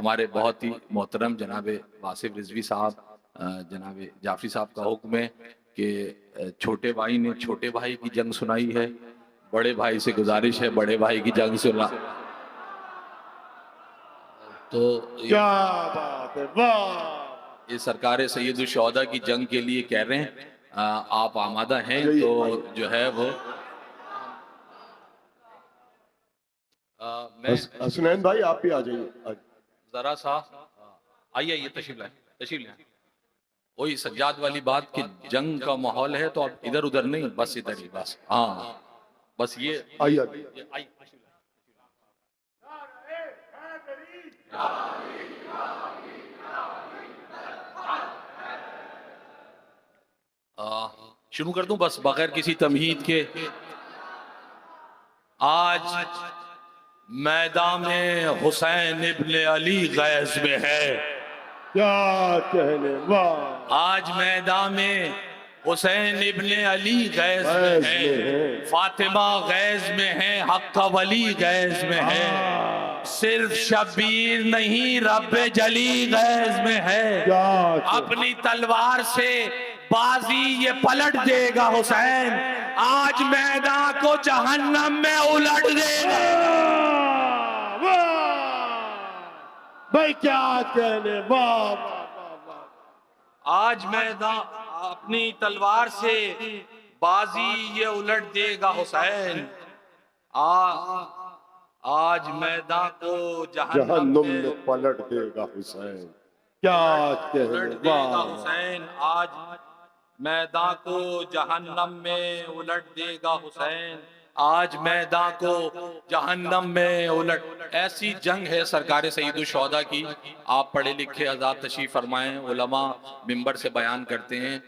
हमारे बहुत ही मोहतरम जनाब वासिफ रिजवी साहब, जनाब जाफरी साहब का हुक्म है कि छोटे भाई ने छोटे भाई की जंग सुनाई है, बड़े भाई से गुजारिश है बड़े भाई की जंग सुना। तो क्या बात है, वाह। ये सरकार सैयद शोहदा की जंग के लिए कह रहे हैं, आप आमादा हैं तो जो है वो मैं हसनैन भाई आप भी आ जाइए। जरा सा आइए आइए तशरीफ लाए। वही सज्जाद वाली बात कि जंग का माहौल है तो आप इधर उधर नहीं, बस इधर ही, बस हाँ बस ये आइए। शुरू कर दूं बस बगैर किसी तमहीद के। आज मैदान हुसैन इब्ने अली गैज में है। क्या कहने, वाह। आज मैदान में हुसैन इब्ने अली गैज में है, फातिमा गैज में है, हक्का वली गैज में है। सिर्फ शब्बीर नहीं रब्बे जली गैज में है। अपनी तलवार से बाजी ये पलट देगा हुसैन, आज मैदान को जहन्नम में उलट देगा। भाई क्या कहने, वाह। आज मैदान अपनी तलवार से बाजी ये उलट देगा हुसैन, आज मैदान को जहन्नुम में पलट देगा हुसैन। क्या कहने, वाह। हुसैन आज मैदान को जहन्नम में उलट देगा हुसैन, आज मैदान को जहन्नम में उलट। ऐसी जंग है सरकार सैयद शोहदा की। आप पढ़े लिखे आजाद तशरीफ फरमाएं, उलमा मिंबर से बयान करते हैं,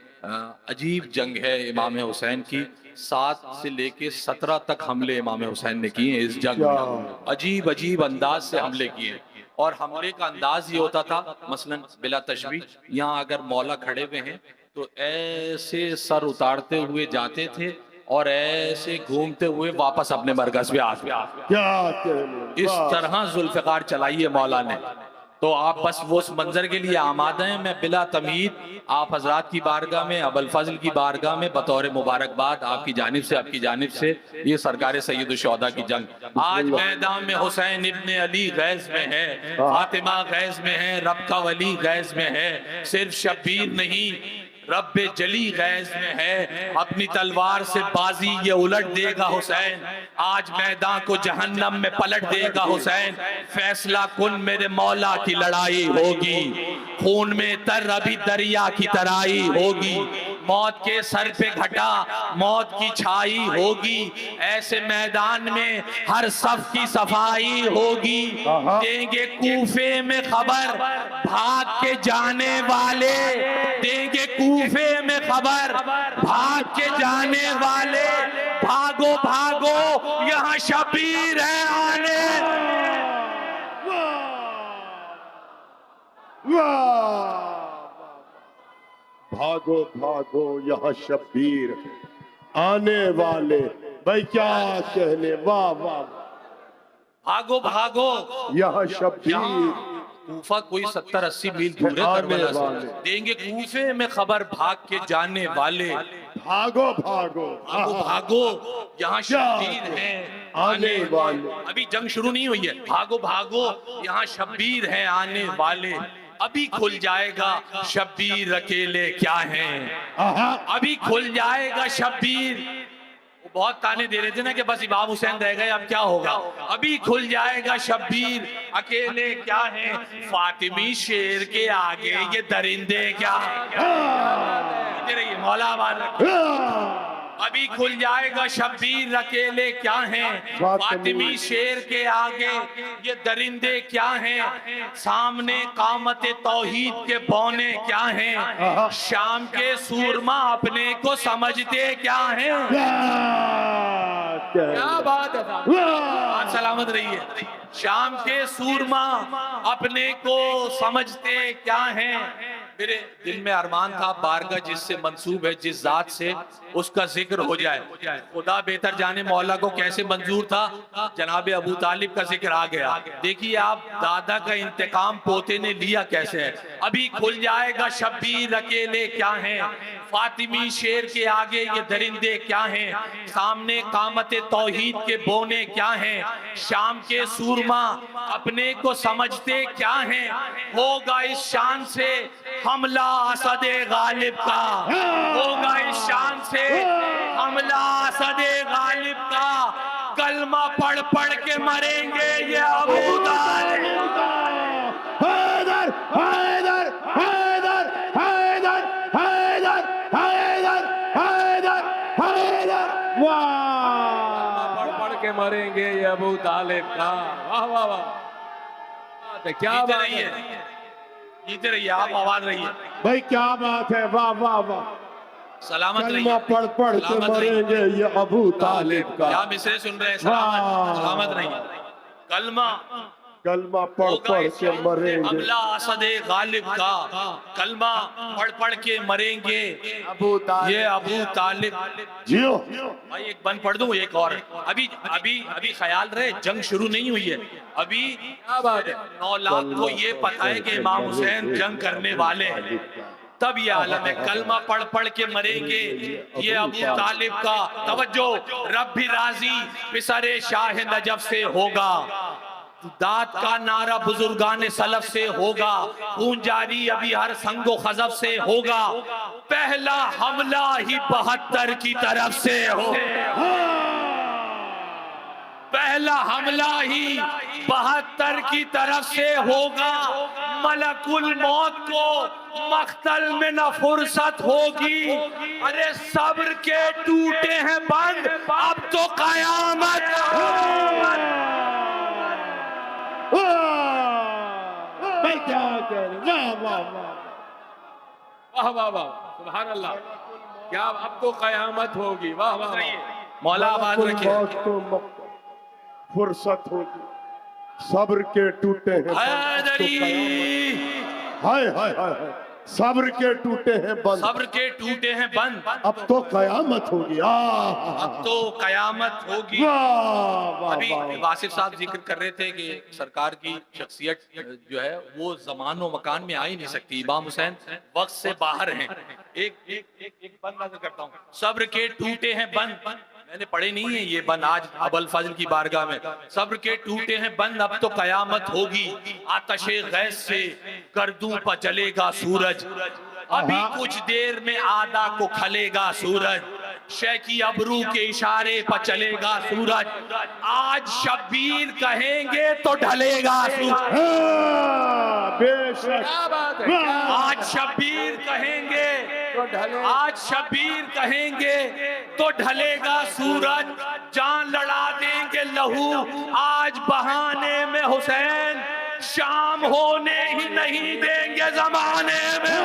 अजीब जंग है इमाम हुसैन की। 7 से लेके 17 तक हमले इमाम हुसैन ने किए इस जंग में, अजीब अजीब अंदाज से हमले किए। और हमले का अंदाज ये होता था, मसलन बिला तशबीह, यहाँ अगर मौला खड़े हुए हैं तो ऐसे सर उतारते हुए जाते थे और ऐसे घूमते हुए वापस अपने मरकज पे आते। क्या इस तरह जुल्फिकार चलाई है मौला ने। तो आप बस वो उस मंजर के लिए आमादा हैं। मैं बिला तमीद आप हजरात की बारगाह में, अबुल फजल की बारगाह में बतौर मुबारकबाद आपकी जानिब से ये सरकार सैयद शोहदा की जंग। आज मैदान में हुसैन इब्ने अली गैज में है, फातिमा गैज में है, रब्का वली गैज में है। सिर्फ शब्बीर नहीं रब्बे जली गैज में है। अपनी तलवार से बाजी ये उलट देगा हुसैन, आज मैदान को जहन्नम में पलट देगा हुसैन। फैसला कुन मेरे मौला की लड़ाई होगी, खून में तर अभी दरिया की तराई होगी। मौत के सर पे घटा मौत की छाई होगी, ऐसे मैदान में हर सफ की सफाई होगी। देंगे कूफे में खबर भाग के जाने वाले, देंगे कूफे में खबर भाग के जाने वाले। भागो भागो यहाँ शब्बीर है आने। भागो भागो यहाँ शब्बीर आने वाले। भाई क्या कहने, वाह वाह। भागो भागो यहाँ शब्बीर, कूफा कोई 70-80 मील दूर है करबला से। देंगे कूफे में खबर भाग के जाने वाले। भागो भागो भागो भागो यहाँ शब्बीर है आने वाले। अभी जंग शुरू नहीं हुई है। भागो भागो यहाँ शब्बीर है आने वाले। अभी खुल जाएगा शब्बीर अकेले क्या हैं, अभी खुल जाएगा शब्बीर। वो बहुत ताने दे रहे थे ना कि बस इमाम हुसैन रह गए अब क्या होगा। अभी खुल जाएगा शब्बीर अकेले क्या हैं, फातिमी शेर के आगे ये दरिंदे क्या। इधर ये मौला आबाद। अभी खुल जाएगा शब्बीर अकेले क्या हैं, फातिमी शेर के आगे ये दरिंदे क्या हैं। सामने कामत तौहीद के बौने क्या हैं, शाम के सूरमा अपने को समझते क्या हैं। क्या बात है, सलामत रहिए। शाम के सूरमा अपने को समझते क्या हैं, मेरे दिल में अरमान था बारगाह जिससे मंसूब है जिस जात से उसका जिक्र हो जाए। खुदा बेहतर जाने मौला को कैसे मंजूर था, जनाब अबू तालिब का जिक्र आ गया। देखिए आप दादा का इंतकाम पोते ने लिया कैसे है। अभी खुल जाएगा शब्बीर अकेले क्या है, फातिमी शेर के आगे ये दरिंदे क्या हैं, सामने कामत तौहीद के बोने क्या हैं, शाम के सूरमा अपने को समझते क्या हैं, होगा इस शान से हमला असदे गालिब का, होगा इस शान से हमला असदे गालिब का, कलमा पढ़ पढ़ के मरेंगे ये अबू तालिब। हैदर हैदर हैदर हैदर हैदर हैदर हैदर हैदर, वाह पढ़ पढ़ के मरेंगे ये अबू तालिब का। वाह वाह वाह, क्या जीते बात रहिए, है। जीते रहिए, आप आवाज रहिए, भाई क्या बात है, वाह वाह वाह। सलामत कलमा रहिए, पढ़ पढ़ के सलामत रहिए। मरेंगे ये अबू तालिब का। क्या मिसरे सुन रहे हैं, वाह। सलामत सलामत रहिए। कलमा कलमा पढ़ पढ़ के मरेंगे हमला असदे गालिब का, कलमा पढ़ पढ़ के मरेंगे अबू तालिब। ये अबू तालिब। जियो। भाई एक बंद पढ़ दूं, एक और। अभी अभी अभी ख्याल रहे जंग शुरू नहीं हुई है। अभी क्या बात है। 9 लाख को ये पता है कि इमाम हुसैन जंग करने वाले हैं, तब ये आलम है। कलमा पढ़ पढ़ के मरेंगे ये अबू तालिब का। तवज्जो, रब भी राजी पिसरे शाह नजफ से होगा, दात का नारा बुजुर्गान सलफ से होगा, खून जारी अभी हर संगो खजब से होगा, पहला हमला ही 72 की तरफ से हो, पहला हमला ही 72 की तरफ से होगा। मलकुल मौत को मख्तल में न फुर्सत होगी, अरे सब्र के टूटे हैं बंद अब तो कयामत। भाई क्या कह रहे, वाह वाह वाह। वाह वाह वाह, सुभान अल्लाह। क्या अब तो कयामत होगी। वाह वाह वाह। मौला आबाद रखिए। मौत को फुर्सत होगी, सब्र के टूटे हैं हैदरी, हाय हाय हाय हाय, सब्र के टूटे हैं बंद सब्र के टूटे हैं बंद अब तो कयामत होगी। अब तो कयामत होगी। वाह वाह अभी वाह। वासिफ साहब जिक्र कर रहे थे कि सरकार की शख्सियत जो है वो जमान व मकान में आ ही नहीं सकती। इमाम हुसैन वक्त से बाहर हैं। एक एक एक एक बंद नजर करता हूँ, सब्र के टूटे हैं बंद, मैंने पढ़े नहीं है ये बंद आज अबुल फजल की बारगाह में। सब्र के टूटे हैं बंद अब तो कयामत होगी, आतशे गैस से गर्दों पर जलेगा सूरज, अभी कुछ देर में आधा को खलेगा सूरज, शह की अबरू के इशारे पर चलेगा सूरज, आज शब्बीर कहेंगे तो ढलेगा सूरज, हाँ, बेशक। क्या बात है। क्या आज शब्बीर कहेंगे, तो ढले। आज शब्बीर कहेंगे तो ढलेगा सूरज, जान लड़ा देंगे लहू आज बहाने में हुसैन, शाम होने ही नहीं देंगे जमाने में।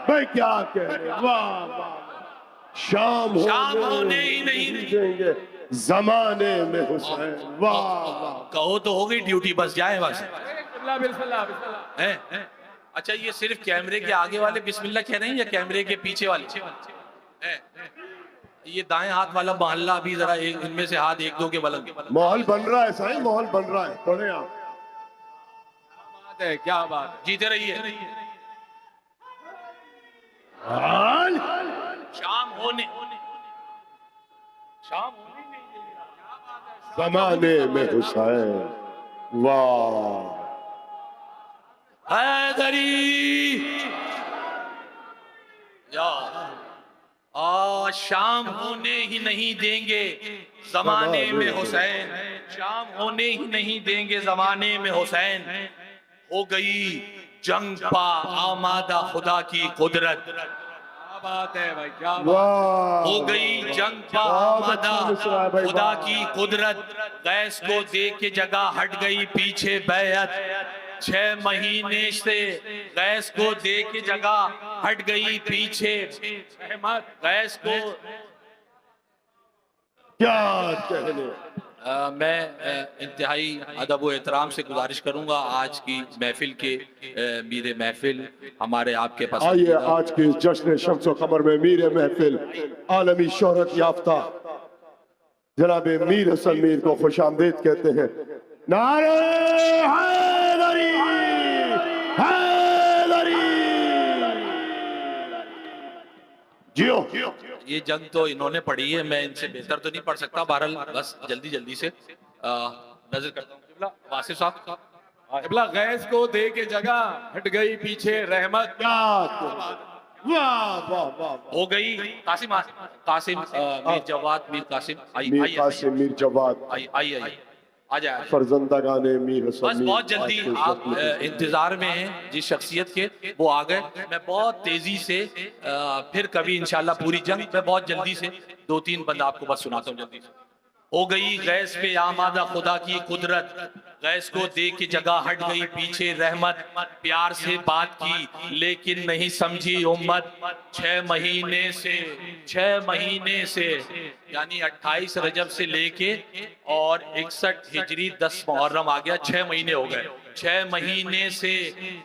भाई क्या कह रहे, वाह वाह। शाम होने ही नहीं देंगे जमाने में हुसैन, वाह वाह। कहो तो हो गई ड्यूटी, बस जाए बस। बिस्मिल्लाह बिस्मिल्लाह बिस्मिल्लाह। हैं? अच्छा ये सिर्फ कैमरे के आगे वाले बिस्मिल्लाह कह रहे हैं या कैमरे के पीछे वाले हैं? ये दाएं हाथ वाला मोहल्ला अभी जरा इनमें से हाथ एक दो के बलन। माहौल बन रहा है साईं, माहौल बन रहा है, पढ़े आप। बात है, क्या बात है। जीते रहिए। हाल। शाम होने जमाने में हुसैन, वाह। हैदरी या शाम होने ही नहीं देंगे जमाने में हुसैन, शाम होने ही नहीं देंगे जमाने में हुसैन, हो गई जंग पा आमादा खुदा की कुदरत, क्या बात है भाई, क्या बात। वाह। हो गई जंग पा आमादा खुदा की कुदरत, गैस को दे के जगह हट गई पीछे बैयत, 6 महीने से गैस को दे के जगह हट गई पीछे गैस को। क्या कहने, मैं इंतहाई अदब व एहतराम से गुजारिश करूंगा आज की महफिल के मीर महफिल हमारे आपके आइए पसंदीदा आज के जश्न शम्स कमर में मीर महफिल आलमी शोहरत याफ्ता जनाब मीर हसन मीर को खुश आमदीद कहते हैं। नारे हैदरी हैदरी जियो। ये जंग तो इन्होंने पढ़ी है, मैं इनसे बेहतर तो नहीं पढ़ सकता। बहरहाल बस जल्दी जल्दी से नजर करता हूँ। किबला वासिफ साहब, किबला गैस को दे के जगह हट गई पीछे रहमत। वाह वाह वाह हो गई। कासिम कासिम मीर जवाद मीर कासिम मीर आइए कासिम मीर जवाद आइए आइए आ जाए। फरजंदागाने मीर हसन बस मीर बहुत जल्दी आप इंतजार में हैं जिस शख्सियत के, वो आ गए। मैं बहुत तेजी से फिर कभी इंशाल्लाह पूरी जंग मैं बहुत जल्दी से 2-3 बंद आपको बस सुनाता हूँ जल्दी से। हो गई गैस पे आमादा खुदा की कुदरत, गैस को दे के जगह हट गई पीछे रहमत। प्यार से बात की लेकिन नहीं समझी उम्मत। 6 महीने से यानी 28 रजब से लेके और 61 हिजरी 10 मुहर्रम आ गया, 6 महीने हो गए। 6 महीने से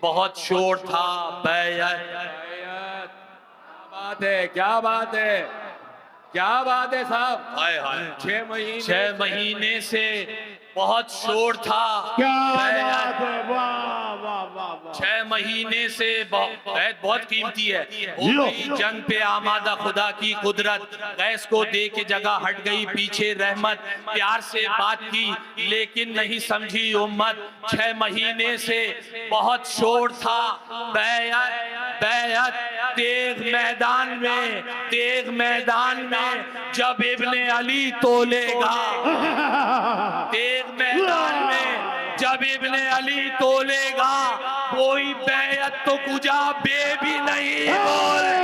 बहुत शोर था बैयत। बात है, क्या बात है, क्या बात है साहब। हाय हाय 6 महीने से बहुत शोर था क्या बैयत। बात है, वाह वाह वाह वाह 6 महीने से बैत बहुत कीमती है। हो गई जंग पे आमादा खुदा की कुदरत, गैस को दे के जगह हट गई पीछे रहमत। प्यार से बात की लेकिन नहीं समझी उम्मत। 6 महीने से बहुत शोर था बैयत बैयत। तेग मैदान में जब इब्ने अली तोलेगा, तेग मैदान में जब इब्ने अली तोलेगा, कोई बैयत तो कुजा बे भी नहीं बोले।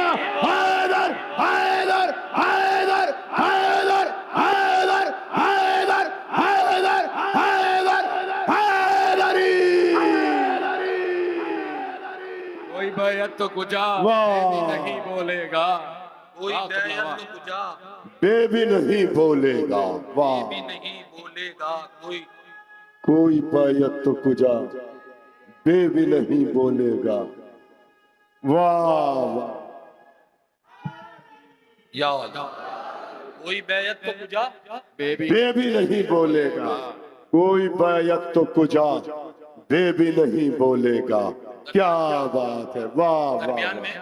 हैदर हैदर हैदर हैदर हैदर हैदर हैदर हैदर हैदरी कोई बैयत तो कुजा वाह। भी नहीं बोलेगा। कोई वाह, बैयत वाह। तो कुजा बे भी नहीं बोलेगा। वाह भी नहीं बोलेगा। कोई बैयत तो कुजा बे भी नहीं बोलेगा। वाह वाह या अल्लाह, कोई बैयत तो कुजा बेबी बे भी नहीं बोलेगा। कोई बैयत तो कुजा बे भी नहीं बोलेगा। क्या बात है, वाह वाह दरमियान वाह। में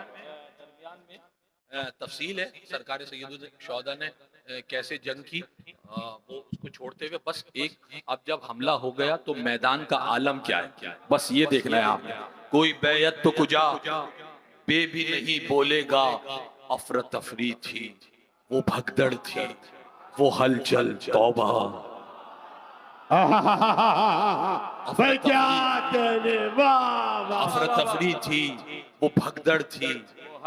तफसील है सरकार सैयदुल शोहदा ने कैसे जंग की, वो उसको छोड़ते हुए बस एक, अब जब हमला हो गया तो मैदान का आलम क्या है बस ये देखना है आपने। कोई बैयत तो कुजा बे भी नहीं बोलेगा। अफरा तफरी थी, वो भगदड़ थी, वो हलचल तौबा। भाई क्या कहने, वाह वाह अफरा तफरी थी, वो भगदड़ थी,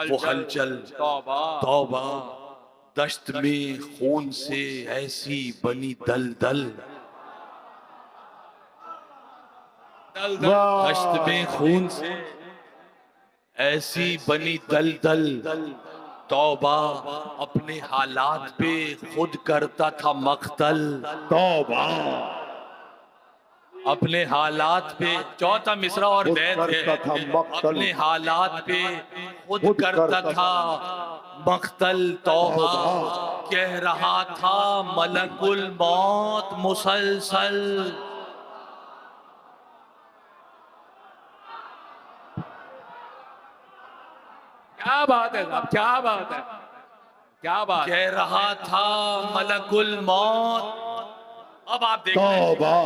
वो हलचल तौबा तौबा। दश्त में खून से ऐसी बनी दलदल, दल दल वाह। दश्त में खून से ऐसी बनी दलदल। तौबा अपने हालात पे खुद करता था मख्तल। तौबा अपने हालात पे चौथा मिसरा और खुद बैत करता था है। मख्तल। अपने हालात पे खुद खुद करता करता था मख्तल। तौबा कह रहा था मलकुल मौत मुसलसल। क्या बात है साहब, क्या बात है, क्या बात है। कह रहा था मलकुल मौत। अब आप देखिए तौबा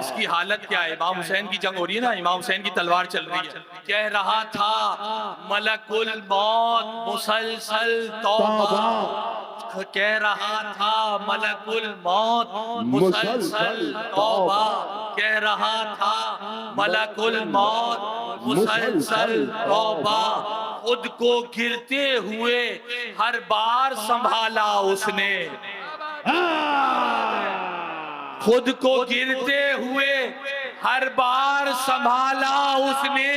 इसकी हालत क्या है। इमाम हुसैन की जंग हो रही है ना, इमाम हुसैन की तलवार चल रही है। कह रहा था मलकुल मौत मुसलसल। तौबा कह रहा था मलकुल मौत मुसलसल। तौबा कह रहा था मलकुल मौत मुसलसल। तौबा खुद को गिरते हुए हर बार संभाला उसने। खुद को गिरते हुए हर बार संभाला उसने।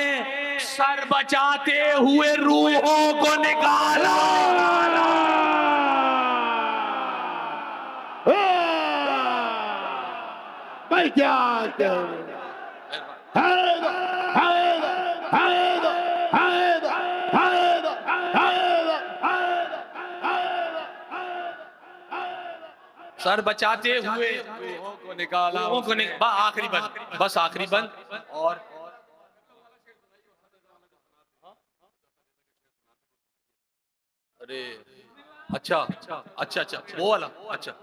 सर बचाते हुए रूहों को निकाला। मैं क्या कहूं। हैदर हैदर हैदर हैदर हैदर हैदर सर बचाते हुए रूहों को निकाला लोगों को आखिरी बंद, बस आखिरी बंद। और अरे अच्छा अच्छा अच्छा अच्छा वो वाला अच्छा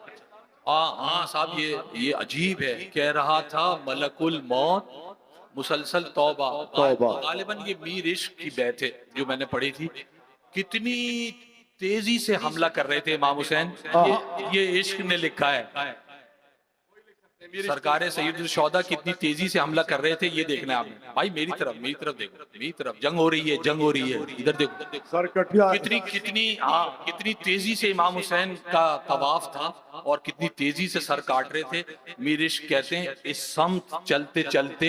हाँ साहब ये अजीब है। कह रहा था मलकुल मौत मुसलसल तौबा तौबा। गालिबन ये मीर इश्क की बैत है जो मैंने पढ़ी थी। कितनी तेजी से हमला कर रहे थे इमाम हुसैन। ये इश्क ने लिखा है। सरकारे सैयदुल शौदा कितनी तेजी से हमला कर रहे थे ये देखना है आपने। भाई मेरी तरफ देखो, मेरी तरफ जंग हो रही है, जंग हो रही है। इधर देखो सर कटिया कितनी तेजी से इमाम हुसैन का तवाफ था और कितनी तेजी से सर काट रहे थे। मीर इश्क कहते हैं इस समत चलते चलते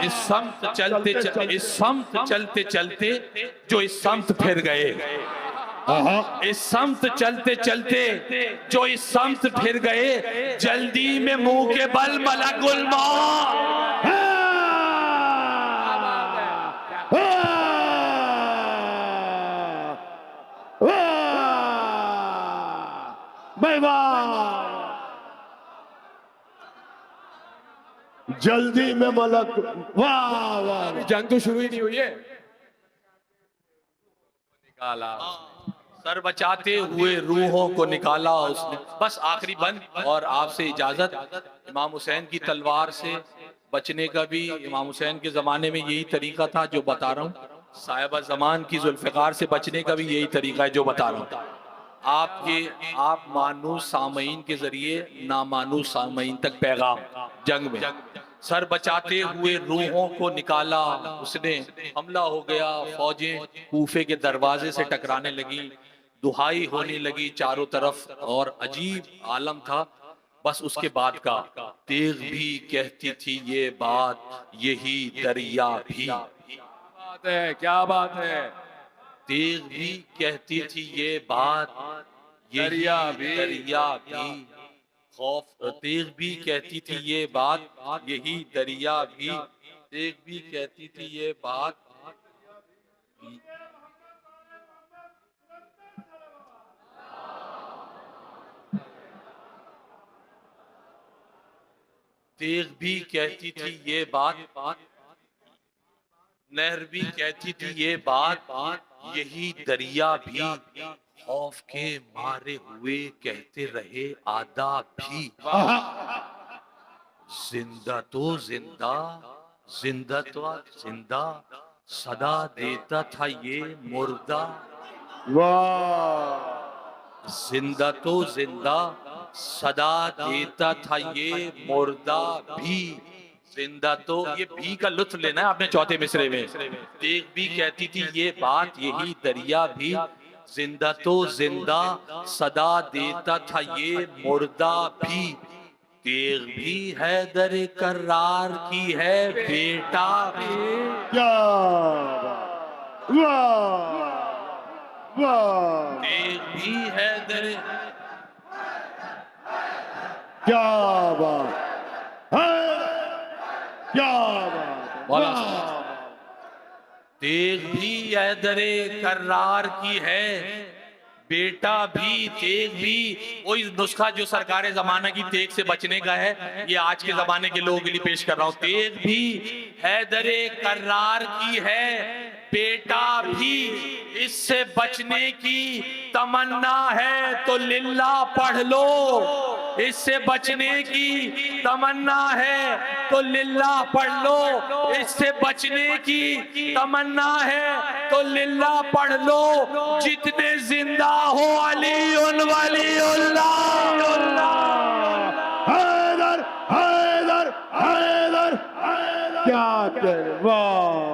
इस समत चलते चलते जो इस समत फिर गए, इस समत चलते चलते जो इस समत फिर गए, जल्दी में मुंह के बल मलकुल मौत। जल्दी में मलक। वाह वाह। जंग तो शुरू ही नहीं हुई है। निकाला सर बचाते हुए रूहों को निकाला उसने। बस आखिरी बंद और आपसे इजाजत। इमाम हुसैन की तलवार से बचने का भी इमाम हुसैन के जमाने में यही तरीका था जो बता रहा हूँ। साहिबा जमान की जुल्फिकार से बचने का भी यही तरीका है जो बता रहा हूँ। आप मानूस सामईन के जरिए नामानूस सामईन तक पैगाम जंग में। सर बचाते हुए रूहों को निकाला उसने। हमला हो गया, फौजें कूफे के दरवाजे से टकराने लगी, दुहाई होने लगी चारों तरफ और अजीब आलम था। बस उसके बाद का तेग भी कहती थी ये बात, यही दरिया भी। बात है, क्या बात है। तेग भी कहती थी ये बात, यही दरिया भी। खौफ तेग भी कहती थी ये बात, यही दरिया भी। तेग भी कहती थी ये बात। तेग भी कहती थी ये बात, नहर भी कहती थी ये बात, यही दरिया भी। खौफ के मारे हुए कहते रहे आदा भी। जिंदा तो जिंदा, जिंदा तो जिंदा, सदा देता था ये मुर्दा। वाह। जिंदा तो जिंदा, सदा देता था ये मुर्दा भी। जिंदा तो ये भी का लुत्फ लेना है आपने चौथे मिसरे में। तेग भी कहती थी ये बात, यही दरिया भी। जिंदा तो जिंदा, सदा देता था ये मुर्दा भी। तेग भी हैदर कर्रार की है बेटा भी। क्या बात। वाह वाह। तेग भी हैदर, क्या बात है, क्या बात। वाह। तेग भी हैदरे कर्रार की है बेटा भी। तेग भी वही नुस्खा जो सरकारे जमाना की तेग से बचने का है, ये आज के जमाने के लोगों के लिए पेश कर रहा हूं। तेग भी हैदरे कर्रार की है बेटा भी। इससे बचने की तमन्ना है तो लिल्ला पढ़ लो। इससे बचने की तमन्ना है तो लिल्ला पढ़ लो। इससे बचने की तमन्ना है तो लिल्ला पढ़ लो। जितने जिंदा हो अली वलीउल्लाह। हैदर हैदर हैदर, क्या कह। वाह